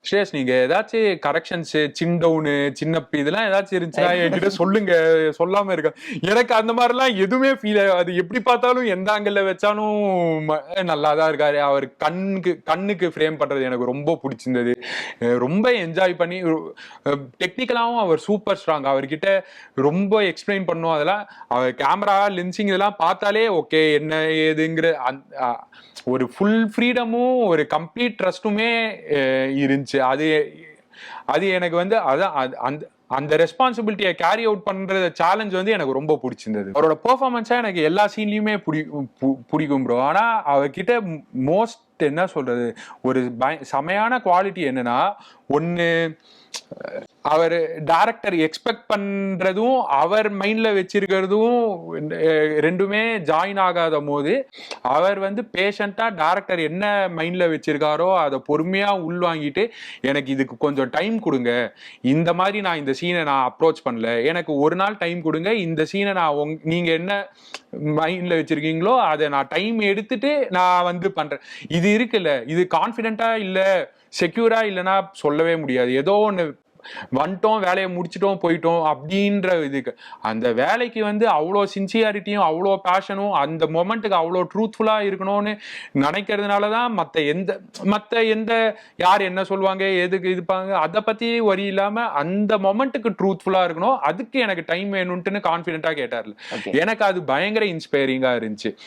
ஸ்ரேஷ் நீங்க ஏதாச்சும் கரெக்ஷன்ஸ், சின் டவுனு, சின்னப்பு இதெல்லாம் ஏதாச்சும் இருந்துச்சுன்னா என்கிட்ட சொல்லுங்க, சொல்லாம இருக்க. எனக்கு அந்த மாதிரிலாம் எதுவுமே ஃபீல் ஆகாது. எப்படி பார்த்தாலும் எந்த ஆங்கிள் வச்சாலும் நல்லாதான் இருக்காரு. அவர் கண்ணுக்கு ஃப்ரேம் பண்றது எனக்கு ரொம்ப பிடிச்சிருந்தது. ரொம்ப என்ஜாய் பண்ணி, டெக்னிக்கலாவும் அவர் சூப்பர் ஸ்ட்ராங். அவர்கிட்ட ரொம்ப எக்ஸ்பிளைன் பண்ணும். அதெல்லாம் அவர் கேமரா லென்சிங் இதெல்லாம் பார்த்தாலே ஓகே என்ன ஏதுங்கிற ஒரு ஃபுல் ஃப்ரீடமும் ஒரு கம்ப்ளீட் ட்ரஸ்ட்டுமே இருந்துச்சு. அது எனக்கு வந்து அதான் அந்த அந்த ரெஸ்பான்சிபிலிட்டியை கேரி அவுட் பண்ற சேலஞ்ச் வந்து எனக்கு ரொம்ப பிடிச்சிருந்தது. அவரோட பெர்ஃபார்மன்ஸா எனக்கு எல்லா சீன்லயுமே பிடிக்கும் ப்ரோ. ஆனா அவர்கிட்ட மோஸ்ட் என்ன சொல்றது, ஒரு செமையான குவாலிட்டி என்னன்னா, ஒன்னு அவர் டைரக்டர் எக்ஸ்பெக்ட் பண்றதும் அவர் மைண்ட்ல வச்சிருக்கிறதும் ரெண்டுமே ஜாயின் ஆகாத போது அவர் வந்து பேஷண்டா டைரக்டர் என்ன மைண்ட்ல வச்சிருக்காரோ அதை பொறுமையா உள்வாங்கிட்டு, எனக்கு இதுக்கு கொஞ்சம் டைம் கொடுங்க, இந்த மாதிரி நான் இந்த சீனை நான் அப்ரோச் பண்ணல, எனக்கு ஒரு நாள் டைம் கொடுங்க, இந்த சீனை நான் நீங்க என்ன மைண்ட்ல வச்சிருக்கீங்களோ அதை நான் டைம் எடுத்துட்டு நான் வந்து பண்றேன். இது இருக்குல்ல, இது கான்பிடென்டா இல்ல செக்யூரா இல்லைன்னா சொல்லவே முடியாது. ஏதோ ஒண்ணு வந்துட்டோம், வேலையை முடிச்சிட்டோம், போயிட்டோம் அப்படின்ற இதுக்கு அந்த வேலைக்கு வந்து அவ்வளோ சின்சியாரிட்டியும் அவ்வளோ பேஷனும் அந்த மொமெண்ட்டுக்கு அவ்வளோ ட்ரூத்ஃபுல்லா இருக்கணும்னு நினைக்கிறதுனாலதான் மற்ற எந்த யார் என்ன சொல்லுவாங்க எதுக்கு இருப்பாங்க அதை பத்தி வரி இல்லாம அந்த மொமெண்ட்டுக்கு ட்ரூத்ஃபுல்லா இருக்கணும், அதுக்கு எனக்கு டைம் வேணும்னு கான்பிடென்டா கேட்டார்ல. எனக்கு அது பயங்கர இன்ஸ்பைரிங்கா இருந்துச்சு.